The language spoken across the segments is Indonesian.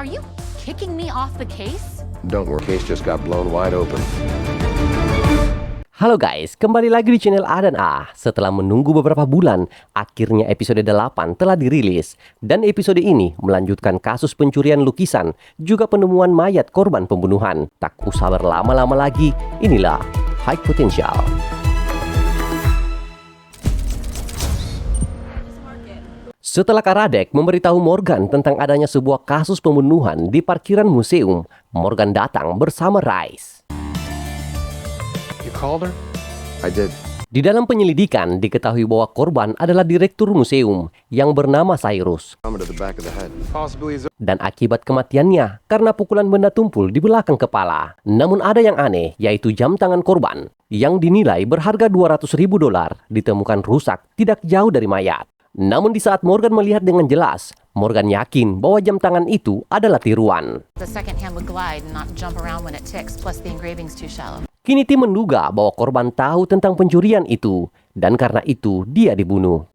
Are you kicking me off the case? Don't worry, case just got blown wide open. Halo guys, kembali lagi di channel A dan A. Setelah menunggu beberapa bulan, akhirnya episode 8 telah dirilis. Dan episode ini melanjutkan kasus pencurian lukisan, juga penemuan mayat korban pembunuhan. Tak usah berlama-lama lagi, inilah High Potential. Setelah Karadec memberitahu Morgan tentang adanya sebuah kasus pembunuhan di parkiran museum, Morgan datang bersama Rice. You called her? I did. Di dalam penyelidikan diketahui bahwa korban adalah direktur museum yang bernama Cyrus. Trauma to the back of the head. Possibly is. Dan akibat kematiannya karena pukulan benda tumpul di belakang kepala. Namun ada yang aneh, yaitu jam tangan korban yang dinilai berharga $200.000 ditemukan rusak tidak jauh dari mayat. Namun di saat Morgan melihat dengan jelas, Morgan yakin bahwa jam tangan itu adalah tiruan. The second hand would glide and not jump around when it ticks, plus the engraving's too shallow. Kini tim menduga bahwa korban tahu tentang pencurian itu, dan karena itu dia dibunuh.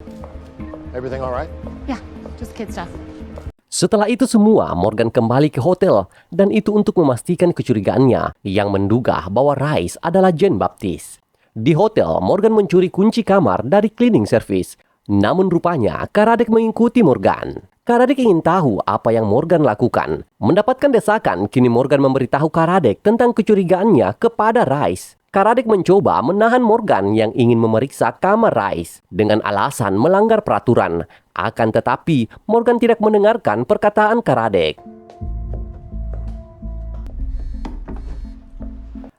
Everything all right? Yeah, just kid stuff. Setelah itu semua, Morgan kembali ke hotel, dan itu untuk memastikan kecurigaannya yang menduga bahwa Rice adalah Jane Baptiste. Di hotel, Morgan mencuri kunci kamar dari cleaning service. Namun rupanya Karadec mengikuti Morgan. Karadec ingin tahu apa yang Morgan lakukan. Mendapatkan desakan, kini Morgan memberitahu Karadec tentang kecurigaannya kepada Rice. Karadec mencoba menahan Morgan yang ingin memeriksa kamar Rice dengan alasan melanggar peraturan. Akan tetapi, Morgan tidak mendengarkan perkataan Karadec.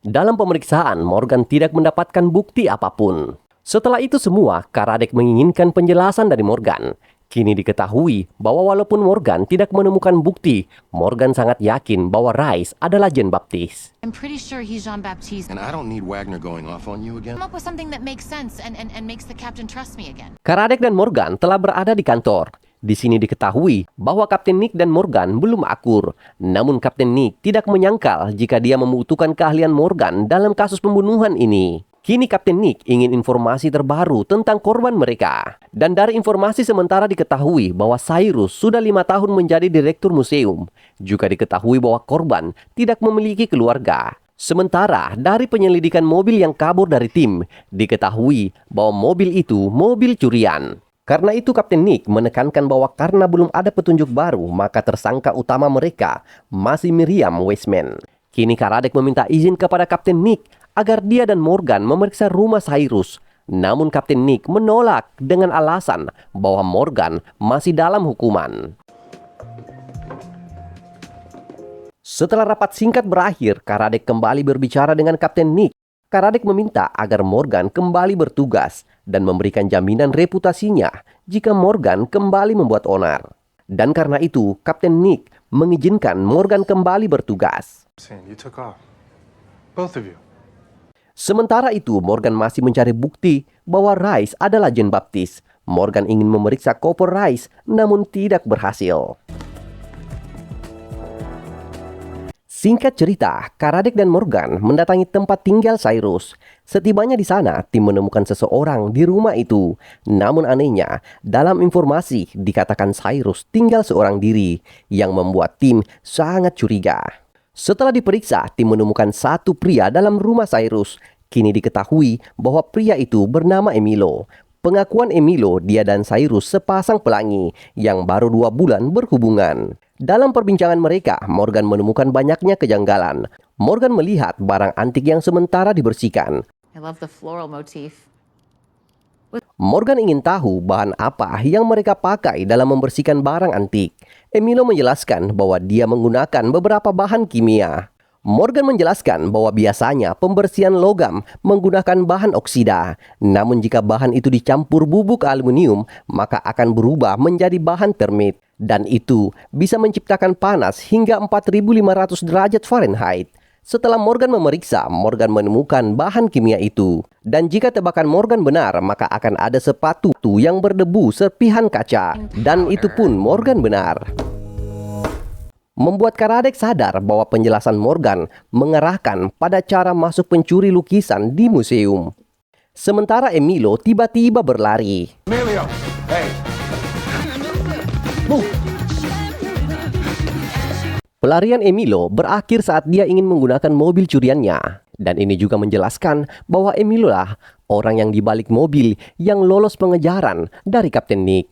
Dalam pemeriksaan, Morgan tidak mendapatkan bukti apapun. Setelah itu semua, Karadec menginginkan penjelasan dari Morgan. Kini diketahui bahwa walaupun Morgan tidak menemukan bukti, Morgan sangat yakin bahwa Rice adalah Jane Baptiste. I'm pretty sure he's Jean-Baptiste. And I don't need Wagner going off on you again. Come up with something that makes sense and makes the captain trust me again. Karadec dan Morgan telah berada di kantor. Di sini diketahui bahwa Kapten Nick dan Morgan belum akur. Namun Kapten Nick tidak menyangkal jika dia membutuhkan keahlian Morgan dalam kasus pembunuhan ini. Kini Kapten Nick ingin informasi terbaru tentang korban mereka. Dan dari informasi sementara diketahui bahwa Cyrus sudah 5 tahun menjadi direktur museum. Juga diketahui bahwa korban tidak memiliki keluarga. Sementara dari penyelidikan mobil yang kabur dari tim, diketahui bahwa mobil itu mobil curian. Karena itu Kapten Nick menekankan bahwa karena belum ada petunjuk baru, maka tersangka utama mereka masih Miriam Weissman. Kini Karadec meminta izin kepada Kapten Nick agar dia dan Morgan memeriksa rumah Cyrus. Namun Kapten Nick menolak dengan alasan bahwa Morgan masih dalam hukuman. Setelah rapat singkat berakhir, Karadec kembali berbicara dengan Kapten Nick. Karadec meminta agar Morgan kembali bertugas dan memberikan jaminan reputasinya jika Morgan kembali membuat onar. Dan karena itu, Kapten Nick mengizinkan Morgan kembali bertugas. You took off. Both of you. Sementara itu, Morgan masih mencari bukti bahwa Rice adalah Jane Baptiste. Morgan ingin memeriksa koper Rice, namun tidak berhasil. Singkat cerita, Karadec dan Morgan mendatangi tempat tinggal Cyrus. Setibanya di sana, tim menemukan seseorang di rumah itu. Namun anehnya, dalam informasi dikatakan Cyrus tinggal seorang diri, yang membuat tim sangat curiga. Setelah diperiksa, tim menemukan satu pria dalam rumah Cyrus. Kini diketahui bahwa pria itu bernama Emilio. Pengakuan Emilio, dia dan Cyrus sepasang pelangi yang baru 2 bulan berhubungan. Dalam perbincangan mereka, Morgan menemukan banyaknya kejanggalan. Morgan melihat barang antik yang sementara dibersihkan. I love the floral motif. Morgan ingin tahu bahan apa yang mereka pakai dalam membersihkan barang antik. Emilio menjelaskan bahwa dia menggunakan beberapa bahan kimia. Morgan menjelaskan bahwa biasanya pembersihan logam menggunakan bahan oksida. Namun jika bahan itu dicampur bubuk aluminium, maka akan berubah menjadi bahan termit. Dan itu bisa menciptakan panas hingga 4.500 derajat Fahrenheit. Setelah Morgan memeriksa, Morgan menemukan bahan kimia itu. Dan jika tebakan Morgan benar, maka akan ada sepatu yang berdebu serpihan kaca. Dan itu pun Morgan benar. Membuat Karadec sadar bahwa penjelasan Morgan mengarahkan pada cara masuk pencuri lukisan di museum. Sementara Emilio tiba-tiba berlari. Emilio, hey. Pelarian Emilio berakhir saat dia ingin menggunakan mobil curiannya. Dan ini juga menjelaskan bahwa Emilio lah orang yang dibalik mobil yang lolos pengejaran dari Kapten Nick.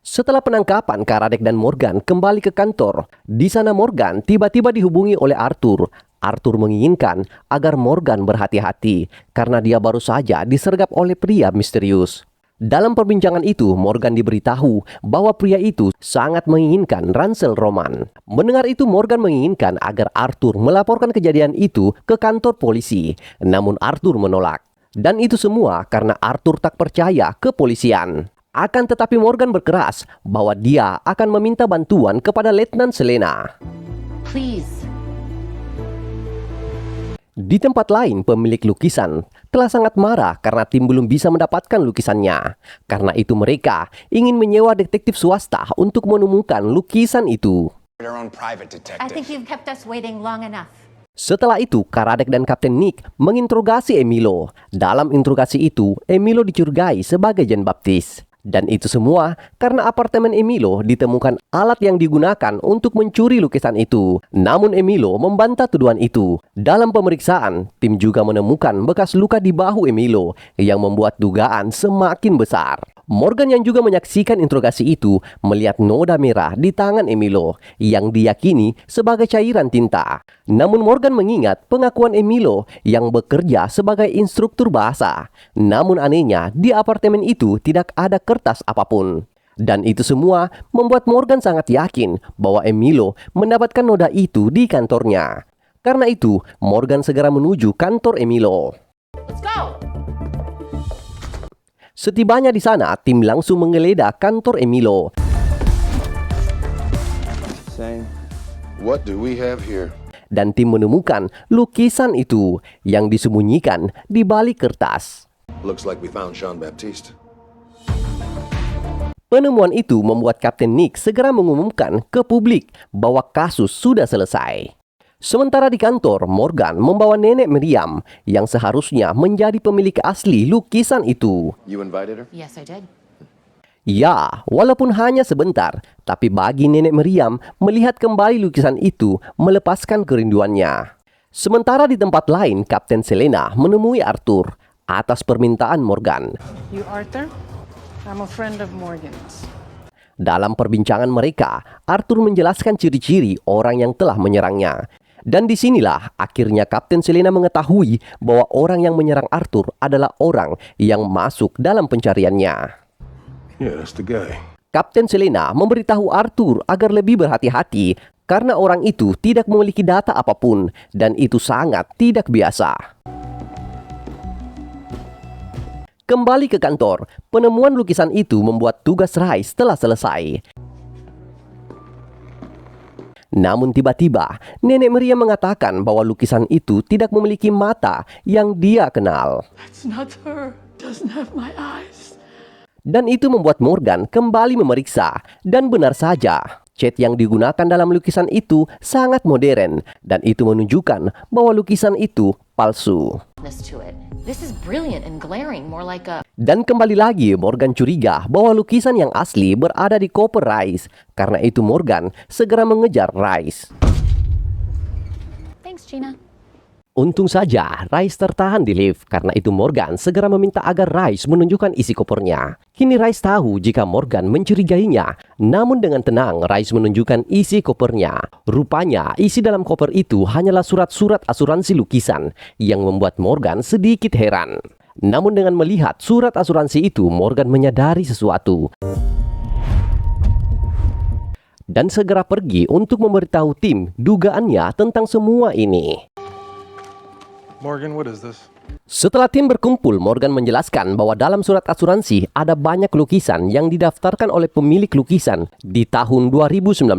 Setelah penangkapan, Karadec dan Morgan kembali ke kantor. Di sana Morgan tiba-tiba dihubungi oleh Arthur. Arthur menginginkan agar Morgan berhati-hati karena dia baru saja disergap oleh pria misterius. Dalam perbincangan itu, Morgan diberitahu bahwa pria itu sangat menginginkan ransel Roman. Mendengar itu, Morgan menginginkan agar Arthur melaporkan kejadian itu ke kantor polisi. Namun Arthur menolak. Dan itu semua karena Arthur tak percaya kepolisian. Akan tetapi Morgan berkeras bahwa dia akan meminta bantuan kepada Letnan Selena. Please. Di tempat lain, pemilik lukisan telah sangat marah karena tim belum bisa mendapatkan lukisannya. Karena itu mereka ingin menyewa detektif swasta untuk menemukan lukisan itu. I think you've kept us waiting long enough. Setelah itu, Karadec dan Kapten Nick menginterogasi Emilio. Dalam interogasi itu, Emilio dicurigai sebagai Jan Baptiste. Dan itu semua karena apartemen Emilio ditemukan alat yang digunakan untuk mencuri lukisan itu. Namun Emilio membantah tuduhan itu. Dalam pemeriksaan, tim juga menemukan bekas luka di bahu Emilio yang membuat dugaan semakin besar. Morgan yang juga menyaksikan interogasi itu melihat noda merah di tangan Emilio yang diyakini sebagai cairan tinta. Namun Morgan mengingat pengakuan Emilio yang bekerja sebagai instruktur bahasa. Namun anehnya di apartemen itu tidak ada kertas apapun. Dan itu semua membuat Morgan sangat yakin bahwa Emilio mendapatkan noda itu di kantornya. Karena itu Morgan segera menuju kantor Emilio. Let's go! Setibanya di sana, tim langsung menggeledah kantor Emilio. What do we have here? Dan tim menemukan lukisan itu yang disembunyikan di balik kertas. Looks like we found Jean Baptiste. Penemuan itu membuat Kapten Nick segera mengumumkan ke publik bahwa kasus sudah selesai. Sementara di kantor, Morgan membawa nenek Miriam yang seharusnya menjadi pemilik asli lukisan itu. You invited her? Yes, I did. Ya, walaupun hanya sebentar, tapi bagi nenek Miriam, melihat kembali lukisan itu melepaskan kerinduannya. Sementara di tempat lain, Kapten Selena menemui Arthur atas permintaan Morgan. You Arthur? I'm a friend of Morgan's. Dalam perbincangan mereka, Arthur menjelaskan ciri-ciri orang yang telah menyerangnya. Dan disinilah akhirnya Kapten Selena mengetahui bahwa orang yang menyerang Arthur adalah orang yang masuk dalam pencariannya. Yeah, that's the guy. Kapten Selena memberitahu Arthur agar lebih berhati-hati karena orang itu tidak memiliki data apapun dan itu sangat tidak biasa. Kembali ke kantor, penemuan lukisan itu membuat tugas Rice telah selesai. Namun tiba-tiba, nenek Miriam mengatakan bahwa lukisan itu tidak memiliki mata yang dia kenal. That's not her. Doesn't have my eyes. Dan itu membuat Morgan kembali memeriksa. Dan benar saja, cat yang digunakan dalam lukisan itu sangat modern. Dan itu menunjukkan bahwa lukisan itu palsu. To it. This is brilliant and glaring, more like a... Dan kembali lagi Morgan curiga bahwa lukisan yang asli berada di koper Rice. Karena itu Morgan segera mengejar Rice. Thanks, Gina. Untung saja Rice tertahan di lift. Karena itu Morgan segera meminta agar Rice menunjukkan isi kopernya. Kini Rice tahu jika Morgan mencurigainya. Namun dengan tenang Rice menunjukkan isi kopernya. Rupanya isi dalam koper itu hanyalah surat-surat asuransi lukisan yang membuat Morgan sedikit heran. Namun dengan melihat surat asuransi itu Morgan menyadari sesuatu. Dan segera pergi untuk memberitahu tim dugaannya tentang semua ini. Morgan, what is this? Setelah tim berkumpul, Morgan menjelaskan bahwa dalam surat asuransi ada banyak lukisan yang didaftarkan oleh pemilik lukisan di tahun 2019.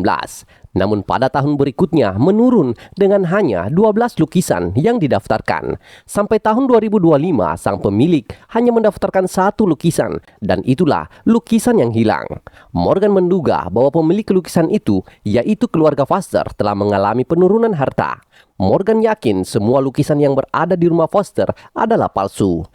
Namun pada tahun berikutnya menurun dengan hanya 12 lukisan yang didaftarkan. Sampai tahun 2025, sang pemilik hanya mendaftarkan 1 lukisan dan itulah lukisan yang hilang. Morgan menduga bahwa pemilik lukisan itu, yaitu keluarga Foster, telah mengalami penurunan harta. Morgan yakin semua lukisan yang berada di rumah Foster adalah palsu.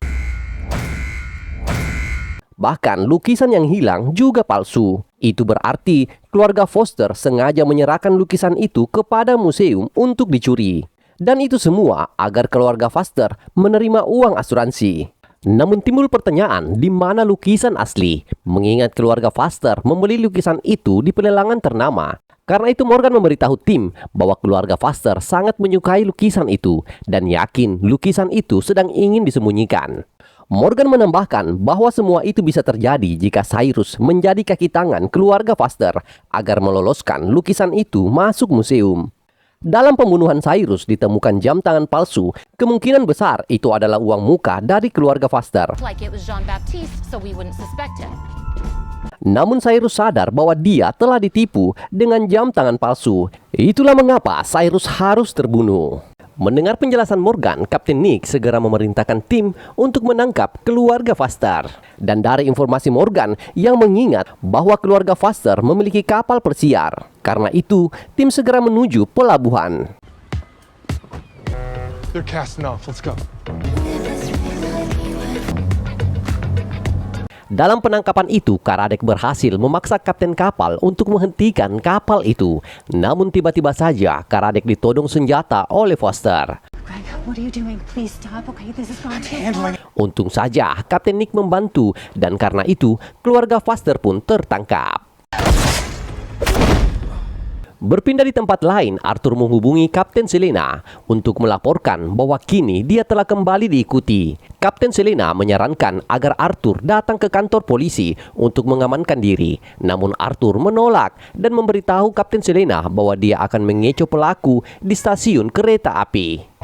Bahkan lukisan yang hilang juga palsu. Itu berarti keluarga Foster sengaja menyerahkan lukisan itu kepada museum untuk dicuri. Dan itu semua agar keluarga Foster menerima uang asuransi. Namun timbul pertanyaan di mana lukisan asli, mengingat keluarga Foster membeli lukisan itu di pelelangan ternama. Karena itu Morgan memberitahu tim bahwa keluarga Foster sangat menyukai lukisan itu dan yakin lukisan itu sedang ingin disembunyikan. Morgan menambahkan bahwa semua itu bisa terjadi jika Cyrus menjadi kaki tangan keluarga Foster agar meloloskan lukisan itu masuk museum. Dalam pembunuhan Cyrus ditemukan jam tangan palsu, kemungkinan besar itu adalah uang muka dari keluarga Foster. Like it was Jean-Baptiste, so we wouldn't suspect him. Namun Cyrus sadar bahwa dia telah ditipu dengan jam tangan palsu. Itulah mengapa Cyrus harus terbunuh. Mendengar penjelasan Morgan, Kapten Nick segera memerintahkan tim untuk menangkap keluarga Foster. Dan dari informasi Morgan yang mengingat bahwa keluarga Foster memiliki kapal persiar. Karena itu, tim segera menuju pelabuhan. They're casting off. Let's go. Dalam penangkapan itu, Karadec berhasil memaksa kapten kapal untuk menghentikan kapal itu. Namun tiba-tiba saja Karadec ditodong senjata oleh Foster. Greg, what are you doing? Please stop. Okay, this is going too far. Untung saja Kapten Nick membantu dan karena itu keluarga Foster pun tertangkap. Berpindah di tempat lain, Arthur menghubungi Kapten Selena untuk melaporkan bahwa kini dia telah kembali diikuti. Kapten Selena menyarankan agar Arthur datang ke kantor polisi untuk mengamankan diri. Namun Arthur menolak dan memberitahu Kapten Selena bahwa dia akan mengecoh pelaku di stasiun kereta api.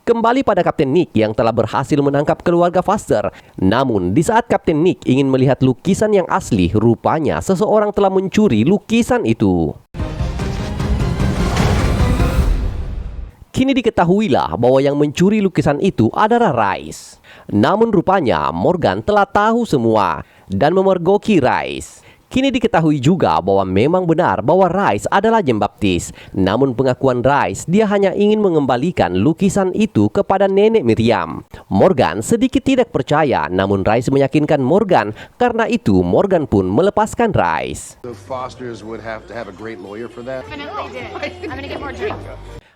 Kembali pada Kapten Nick yang telah berhasil menangkap keluarga Foster. Namun di saat Kapten Nick ingin melihat lukisan yang asli, rupanya seseorang telah mencuri lukisan itu. Kini diketahuilah bahwa yang mencuri lukisan itu adalah Rice. Namun rupanya Morgan telah tahu semua dan memergoki Rice. Kini diketahui juga bahwa memang benar bahwa Rice adalah Jean-Baptiste. Namun pengakuan Rice, dia hanya ingin mengembalikan lukisan itu kepada nenek Miriam. Morgan sedikit tidak percaya, namun Rice meyakinkan Morgan. Karena itu Morgan pun melepaskan Rice.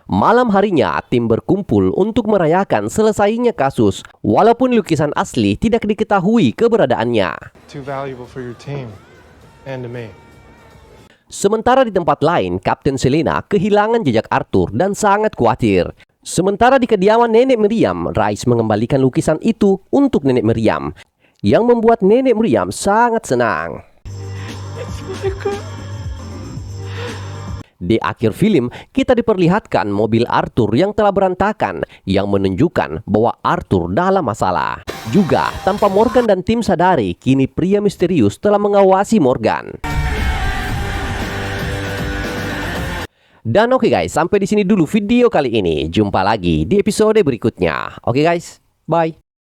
Malam harinya, tim berkumpul untuk merayakan selesainya kasus. Walaupun lukisan asli tidak diketahui keberadaannya. Too valuable for your team. And to me. Sementara di tempat lain, Kapten Selena kehilangan jejak Arthur dan sangat khawatir. Sementara di kediaman nenek Miriam, Rice mengembalikan lukisan itu untuk nenek Miriam, yang membuat nenek Miriam sangat senang. Di akhir film, kita diperlihatkan mobil Arthur yang telah berantakan, yang menunjukkan bahwa Arthur dalam masalah. Juga, tanpa Morgan dan tim sadari, kini pria misterius telah mengawasi Morgan. Dan oke guys, sampai di sini dulu video kali ini. Jumpa lagi di episode berikutnya. Oke guys, bye.